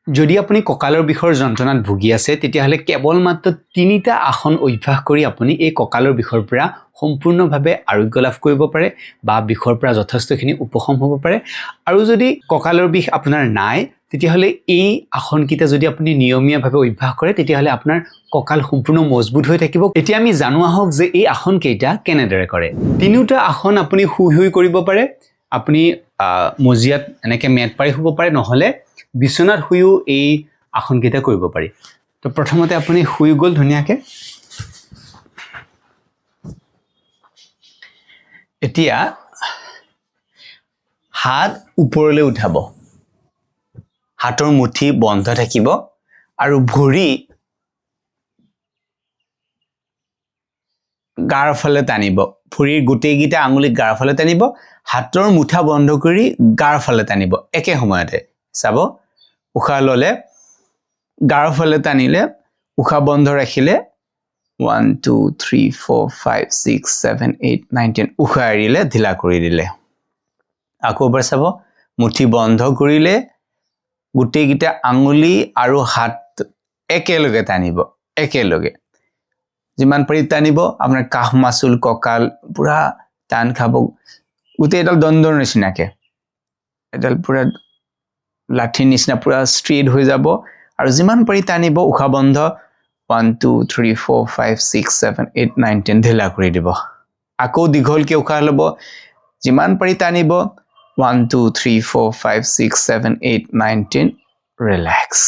যদি আপুনি কঁকালৰ বিষৰ যন্ত্ৰণাত ভুগি আছে তেতিয়াহ'লে কেৱল মাত্ৰ 3টা আসন অভ্যাস কৰি আপুনি এই কঁকালৰ বিষৰ পৰা সম্পূৰ্ণভাৱে আৰোগ্য লাভ কৰিব পাৰে বা বিষৰ পৰা যথেষ্টখিনি উপশম হ'ব পাৰে আৰু যদি কঁকালৰ বিষ আপোনাৰ নাই তেতিয়াহ'লে এই আসনকিটা যদি আপুনি নিয়মীয়াভাৱে অভ্যাস কৰে তেতিয়াহ'লে আপোনাৰ কঁকাল সম্পূৰ্ণ মজবুত হৈ থাকিব এতিয়া আমি জানো আহক যে এই আসন কেইটা কেনেদৰে কৰে তিনিটা আসন আপুনি শুই কৰিব পাৰে আপুনি মজিয়াত এনেকৈ মেট পাৰি শুব পাৰে নহ'লে বিছনাত শুইও এই আসনকেইটা কৰিব পাৰি তো প্ৰথমতে আপুনি শুই গ'ল ধুনীয়াকৈ এতিয়া হাত ওপৰলৈ উঠাব হাতৰ মুঠি বন্ধ থাকিব আৰু ভৰি গাৰ ফালে টানিব ভৰিৰ গোটেইকেইটা আঙুলি গাৰ ফালে টানিব হাতৰ মুঠা বন্ধ কৰি গাৰ ফালে টানিব একে সময়তে চাব উশাহ ললে গাৰ ফালে টানিলে উশাহ বন্ধ ৰাখিলে 1 2 3 4 5 6 7 8 9 10 উশাহ এৰিলে ঢিলা কৰি দিলে আকৌ এবাৰ চাব মুঠি বন্ধ কৰিলে গোটেইকেইটা আঙুলি আৰু হাত একেলগে টানিব একেলগে যিমান পাৰি টানিব আপোনাৰ কাহ মাসুল কঁকাল পুৰা টান খাব গোটেই এডাল দণ্ডৰ নিচিনাকে এডাল পুৰা লাঠি নিচিনা পুৰা ষ্ট্ৰেট হৈ যাব আৰু যিমান পাৰি টানিব উশাহ বন্ধ 1 2 3 4 5 6 7 8 9 10 ঢিলা কৰি দিব আকৌ দীঘলকৈ উশাহ ল'ব যিমান পাৰি টানিব 1 2 3 4 5 6 7 8 9 10 ৰিলেক্স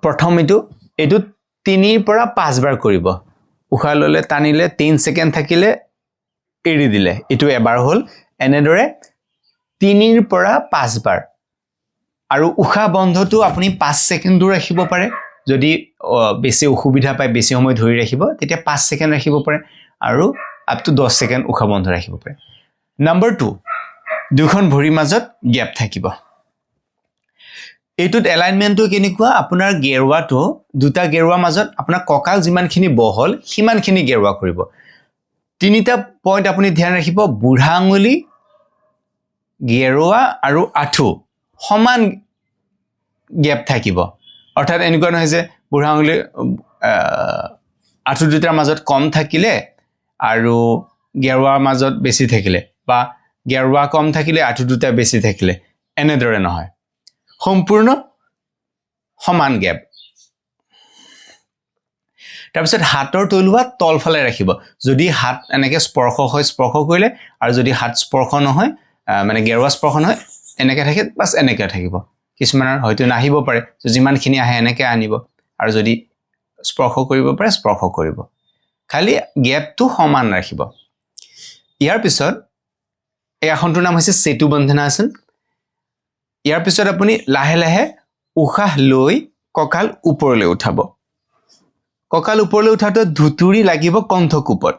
প্ৰথম এইটো 3 পৰা 5 বাৰ কৰিব উশাহ ল'লে টানিলে 3 সেকেন্ড থাকিলে এৰি দিলে এটো এবাৰ হ'ল এনেদৰে 3 পৰা 5 বাৰ আৰু উশাহ বন্ধটো আপুনি 5 সেকেন্ড ৰাখিব পাৰে যদি বেছি অসুবিধা পায় বেছি সময় ধৰি ৰাখিব তেতিয়া 5 সেকেন্ড ৰাখিব পাৰে আৰু আপ টু 10 সেকেন্ড উশাহ বন্ধ ৰাখিব পাৰে নম্বৰ 2 দুখন ভৰিৰ মাজত গ্যাপ থাকিব এইটোত এলাইনমেন্টটো কেনেকুৱা আপোনাৰ গেৰুৱাটো দুটা গেৰুৱা মাজত আপোনাৰ কঁকাল যিমানখিনি বহল সিমানখিনি গেৰুৱা কৰিব তিনিটা পইণ্ট আপুনি ধ্যান ৰাখিব বুঢ়া আঙুলি গেৰুৱা আৰু আঁঠু সমান গ্যাপ থাকিব অৰ্থাৎ এনেকুৱা নহয় যে বুঢ়া আঙুলি আঁঠু দুটাৰ মাজত কম থাকিলে আৰু গেৰুৱাৰ মাজত বেছি থাকিলে বা গেৰুৱা কম থাকিলে আঁঠু দুটা বেছি থাকিলে এনেদৰে নহয় সম্পূৰ্ণ সমান গ্যাপ তাৰপিছত হাতৰ তলুৱা তলফালে ৰাখিব যদি হাত এনেকৈ স্পৰ্শ হয় স্পৰ্শ কৰিলে আৰু যদি হাত স্পৰ্শ নহয় মানে গেৰুৱা স্পৰ্শ নহয় এনেকৈ থাকে বাছ এনেকৈ থাকিব কিছুমানৰ হয়তো নাহিব পাৰে যিমানখিনি আহে এনেকৈ আনিব আৰু যদি স্পৰ্শ কৰিব পাৰে স্পৰ্শ কৰিব খালি গ্যাপটো সমান ৰাখিব ইয়াৰ পিছত এই আসনটোৰ নাম হৈছে সেতু বন্ধনাসন ইয়াৰ পিছত আপুনি লাহে লাহে উশাহ লৈ কঁকাল ওপৰলৈ উঠাব কঁকাল ওপৰলৈ উঠাটো ধুতুৰি লাগিব কণ্ঠকোপত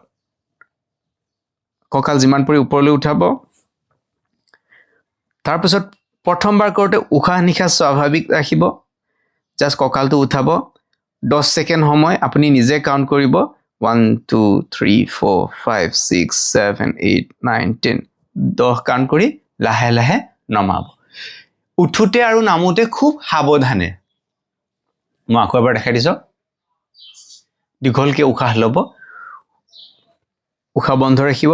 কঁকাল যিমান পৰি ওপৰলৈ উঠাব তাৰ পিছত প্ৰথমবাৰ কৰোঁতে উশাহ নিশাহ স্বাভাৱিক ৰাখিব জাস্ট কঁকালটো উঠাব 10 সেকেন্ড সময় আপুনি নিজে কাউণ্ট কৰিব 1 2 3 4 5 6 7 8 9 10 10 কাউণ্ট কৰি লাহে লাহে নমাব উঠোতে আৰু নামোতে খুব সাৱধানে মই আকৌ এবাৰ দেখাই দিছো দীঘলকৈ উশাহ ল'ব উশাহ বন্ধ ৰাখিব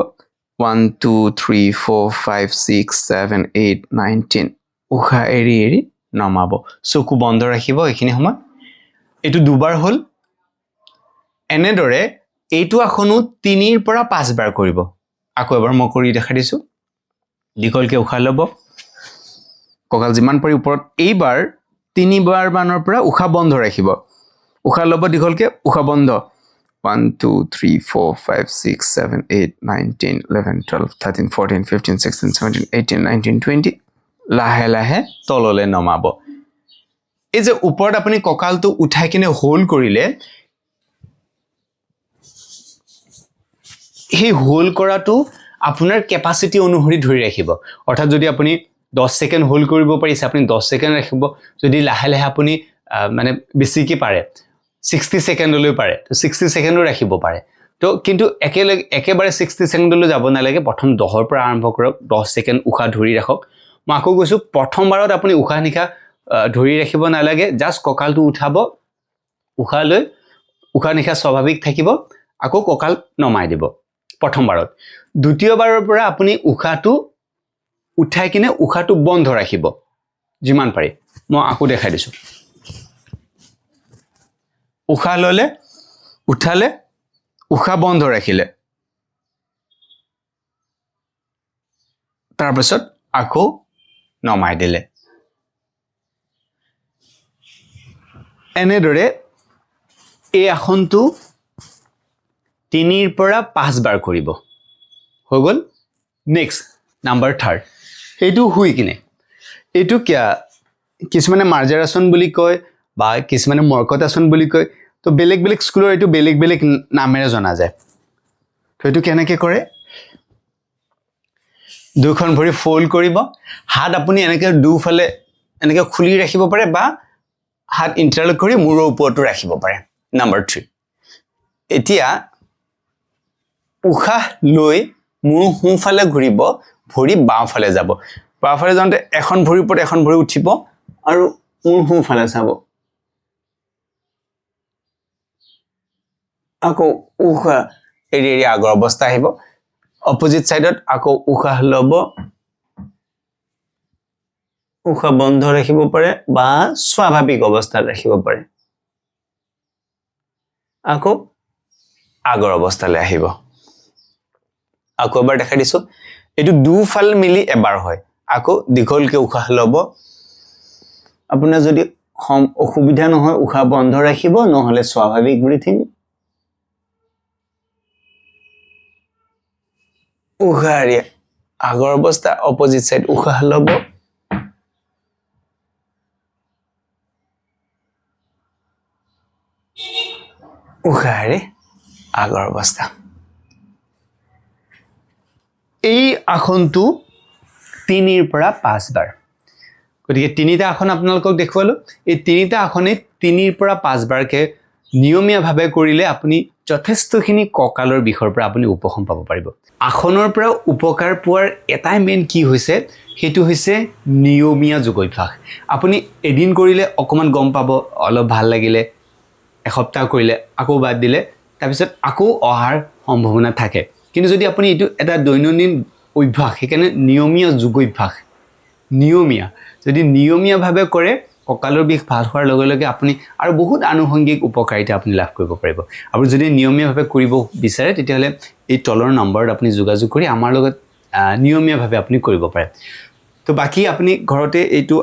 1 2 3 4 5 6 7 8 9 10 উশাহ এৰি এৰি নমাব চকু বন্ধ ৰাখিব এইখিনি সময় এইটো দুবাৰ হ'ল এনেদৰে এইটো আসনো 3 পৰা 5 বাৰ কৰিব আকৌ এবাৰ মই কৰি দেখাই দিছো দীঘলকৈ উশাহ ল'ব কঁকাল যিমান পাৰি ওপৰত এইবাৰ 3 বাৰ মানৰ পৰা উশাহ বন্ধ ৰাখিব উশাহ ল'ব দীঘলকৈ উশাহ বন্ধ 1 2 3 4 5 6 7 8 9 10 11 12 13 14 15 16 17 18 19 20 লাহে লাহে তললৈ নমাব এই যে ওপৰত আপুনি কঁকালটো উঠাই কিনে হোল্ড কৰিলে এই হোল্ড কৰাটো আপোনাৰ কেপাসিটি অনুসৰি ধৰি ৰাখিব অৰ্থাৎ যদি আপুনি 10 সেকেন্ড হোল্ড কৰিব পাৰিছে আপুনি 10 সেকেন্ড ৰাখিব যদি লাহে লাহে আপুনি মানে বেছিকৈ পাৰে 60 সেকেন্ডলৈ পাৰে তো 60 সেকেন্ডও ৰাখিব পাৰে তো কিন্তু একেবাৰে 60 সেকেন্ডলৈ যাব নালাগে প্ৰথম 10ৰ পৰা আৰম্ভ কৰক 10 সেকেন্ড উশাহ ধৰি ৰাখক মই আকৌ কৈছোঁ প্ৰথমবাৰত আপুনি উশাহ নিশাহ ধৰি ৰাখিব নালাগে জাষ্ট কঁকালটো উঠাব উশাহ লৈ উশাহ নিশাহ স্বাভাৱিক থাকিব আকৌ কঁকাল নমাই দিব প্ৰথমবাৰত দ্বিতীয়বাৰৰ পৰা আপুনি উশাহটো উঠাই কিনে উশাহটো বন্ধ ৰাখিব যিমান পাৰি মই আকৌ দেখাই দিছোঁ উশাহ ল'লে উঠালে উশাহ বন্ধ ৰাখিলে তাৰপিছত আকৌ নমাই দিলে এনেদৰে এই আসনটো 3 পৰা 5 বাৰ কৰিব হৈ গ'ল নেক্সট নাম্বাৰ 3 এইটো শুই কিনে এইটো কিছুমানে মাৰ্জাৰাসন বুলি কয় বা কিছুমানে মৰ্কটাসন বুলি কয় তো বেলেগ বেলেগ স্কুলৰ এইটো বেলেগ বেলেগ নামেৰে জনা যায় তো এইটো কেনেকৈ কৰে দুখন ভৰি ফল্ড কৰিব হাত আপুনি এনেকৈ দুফালে এনেকৈ খুলি ৰাখিব পাৰে বা হাত ইণ্টাৰলক কৰি মূৰৰ ওপৰতো ৰাখিব পাৰে নাম্বাৰ 3 এতিয়া উশাহ লৈ মূৰ সোঁফালে ঘূৰিব ভৰি বাওঁফালে যাব বাওঁফালে যাওঁতে এখন ভৰিৰ ওপৰত এখন ভৰি উঠিব আৰু মূৰ সোঁফালে চাব আকৌ উশাহ এৰি এৰি আগৰ অৱস্থা আহিব অপজিট সাইডত আকৌ উশাহ ল'ব উশাহ বন্ধ ৰাখিব পাৰে বা স্বাভাৱিক অৱস্থাত ৰাখিব পাৰে আকৌ আগৰ অৱস্থালৈ আহিব আকৌ এবাৰ দেখাই দিছোঁ এইটো দুফাল মিলি এবাৰ হয় আকৌ দীঘলকৈ উশাহ ল'ব আপোনাৰ যদি অসুবিধা নহয় উশাহ বন্ধ ৰাখিব নহ'লে স্বাভাৱিক ব্ৰিথিং উশাহ এৰি আগৰ অৱস্থা অপজিট সাইড উশাহ ল'ব উশাহ এৰি আগৰ অৱস্থা এই আসনটো 3 পৰা 5 বাৰ গতিকে 3টা আসন আপোনালোকক দেখুৱালোঁ এই 3টা আসনে 3 পৰা 5 বাৰকৈ নিয়মীয়াভাৱে কৰিলে আপুনি যথেষ্টখিনি কঁকালৰ বিষৰ পৰা আপুনি উপশম পাব পাৰিব আসনৰ পৰা উপকাৰ পোৱাৰ এটাই মেইন কি হৈছে সেইটো হৈছে নিয়মীয়া যোগাভ্যাস আপুনি এদিন কৰিলে অকণমান গম পাব অলপ ভাল লাগিলে এসপ্তাহ কৰিলে আকৌ বাদ দিলে তাৰপিছত আকৌ অহাৰ সম্ভাৱনা থাকে কিন্তু যদি আপুনি এইটো এটা দৈনন্দিন অভ্যাস সেইকাৰণে নিয়মীয়া যোগাভ্যাস নিয়মীয়া যদি নিয়মীয়াভাৱে কৰে কঁকালৰ বিষ ভাল হোৱাৰ লগে লগে আপুনি আৰু বহুত আনুষংগিক উপকাৰিতা আপুনি লাভ কৰিব পাৰিব আৰু যদি নিয়মীয়াভাৱে কৰিব বিচাৰে তেতিয়াহ'লে এই তলৰ নম্বৰত আপুনি যোগাযোগ কৰি আমাৰ লগত নিয়মীয়াভাৱে আপুনি কৰিব পাৰে তো বাকি আপুনি ঘৰতে এইটো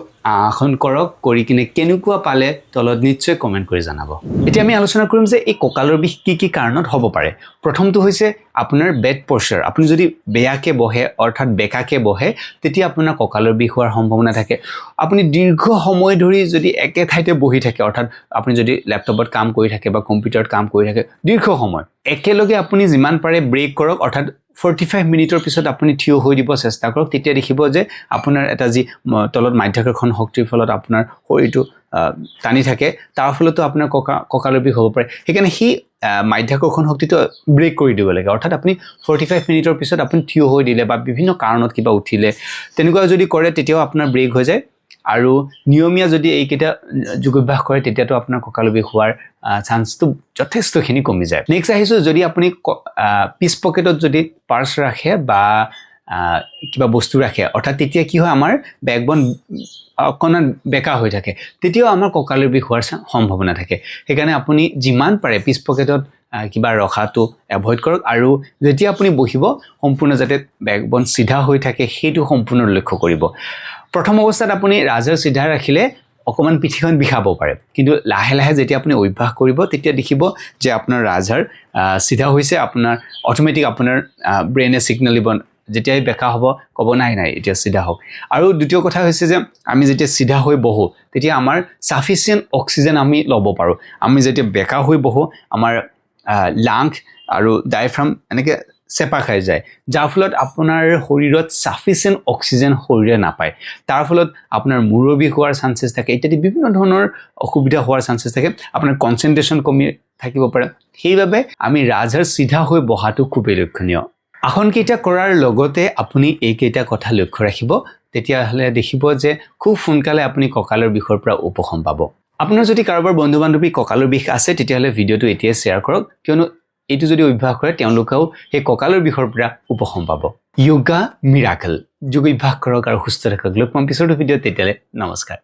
আসন কৰক কৰি কিনে কেনেকুৱা পালে তলত নিশ্চয় কমেন্ট কৰি জনাব এতিয়া আমি আলোচনা কৰিম যে এই কঁকালৰ বিষ কি কাৰণত হ'ব পাৰে প্ৰথমটো হৈছে আপোনাৰ বেড প'শ্চাৰ আপুনি যদি বেয়াকে বহে অৰ্থাৎ বেকাকে বহে তেতিয়া আপোনাৰ কঁকালৰ বিষ হোৱাৰ সম্ভাৱনা থাকে আপুনি দীৰ্ঘ সময় ধৰি যদি একে ঠাইতে বহি থাকে অৰ্থাৎ আপুনি যদি ল্যাপটপত কাম কৰি থাকে বা কম্পিউটাৰত কাম কৰি থাকে দীৰ্ঘ সময় একেলগে আপুনি যিমান পাৰে ব্ৰেক কৰক অৰ্থাৎ 45 মিনিটৰ পিছত আপুনি থিয় হৈ দিব চেষ্টা কৰক তেতিয়া দেখিব যে আপোনাৰ এটা যি তলত মাধ্যাকৰ্ষণ শক্তিৰ ফলত আপোনাৰ শৰীৰটো টানি থাকে তাৰ ফলতো আপোনাৰ কঁকালৰ বিষ হ'ব পাৰে সেইকাৰণে সেই মাধ্যাকৰ্ষণ শক্তিটো ব্ৰেক কৰি দিব লাগে অৰ্থাৎ আপুনি 45 মিনিটৰ পিছত আপুনি থিয় হৈ দিলে বা বিভিন্ন কাৰণত কিবা উঠিলে তেনেকুৱা যদি কৰে তেতিয়াও আপোনাৰ ব্ৰেক হৈ যায় আৰু নিয়মীয়া যদি এইকেইটা যোগাভ্যাস কৰে তেতিয়াতো আপোনাৰ কঁকালৰ বিষ হোৱাৰ চান্সটো যথেষ্টখিনি কমি যায় নেক্সট আহিছোঁ যদি আপুনি পিছ পকেটত যদি পাৰ্চ ৰাখে বা কিবা বস্তু ৰাখে অৰ্থাৎ তেতিয়া কি হয় আমাৰ বেকবন অকণমান বেকা হৈ থাকে তেতিয়াও আমাৰ কঁকালৰ বিষ হোৱাৰ সম্ভাৱনা থাকে সেইকাৰণে আপুনি যিমান পাৰে পিছ পকেটত কিবা ৰখাটো এভয়েড কৰক আৰু যেতিয়া আপুনি বহিব সম্পূৰ্ণ যাতে বেকবন সিধা হৈ থাকে সেইটো সম্পূৰ্ণ লক্ষ্য কৰিব প্ৰথম অৱস্থাত আপুনি ৰাজহাড় সিধা ৰাখিলে অকমান পিঠিখন বিষাব পাৰে কিন্তু লাহে লাহে যেতিয়া আপুনি অভ্যাস কৰিব তেতিয়া দেখিব যে আপোনাৰ ৰাজহাড় সিধা হৈছে আপোনাৰ অটোমেটিক আপোনাৰ ব্ৰেইনে সিগনেল দিব যেতিয়াই বেকা হ'ব ক'ব নাই এতিয়া সিধা হওক আৰু দ্বিতীয় কথা হৈছে যে আমি যেতিয়া সিধা হৈ বহো তেতিয়া আমাৰ সাফিচিয়েন্ট অক্সিজেন আমি ল'ব পাৰোঁ আমি যেতিয়া বেকা হৈ বহো আমাৰ লাংছ আৰু ডায়াফ্ৰাম এনেকৈ চেপা খাই যায় যাৰ ফলত আপোনাৰ শৰীৰত সাফিচিয়েন্ট অক্সিজেন শৰীৰে নাপায় তাৰ ফলত আপোনাৰ মূৰৰ বিষ হোৱাৰ চান্সেছ থাকে ইত্যাদি বিভিন্ন ধৰণৰ অসুবিধা হোৱাৰ চান্সেছ থাকে আপোনাৰ কনচেন্ট্ৰেশ্যন কমি থাকিব পাৰে সেইবাবে আমি ৰাজহাড় সিধা হৈ বহাটো খুবেই লক্ষণীয় আসনকেইটা কৰাৰ লগতে আপুনি এইকেইটা কথা লক্ষ্য ৰাখিব তেতিয়াহ'লে দেখিব যে খুব সোনকালে আপুনি কঁকালৰ বিষৰ পৰা উপশম পাব আপোনাৰ যদি কাৰোবাৰ বন্ধু বান্ধৱী কঁকালৰ বিষ আছে তেতিয়াহ'লে ভিডিঅ'টো এতিয়াই শ্বেয়াৰ কৰক কিয়নো এইটো যদি অভ্যাস কৰে তেওঁলোকেও সেই কঁকালৰ বিষৰ পৰা উপশম পাব য়োগা মিৰাকল যোগ অভ্যাস কৰক আৰু সুস্থ থাকক লগ পাম পিছৰ ভিডিঅ'ত তেতিয়ালে নমস্কাৰ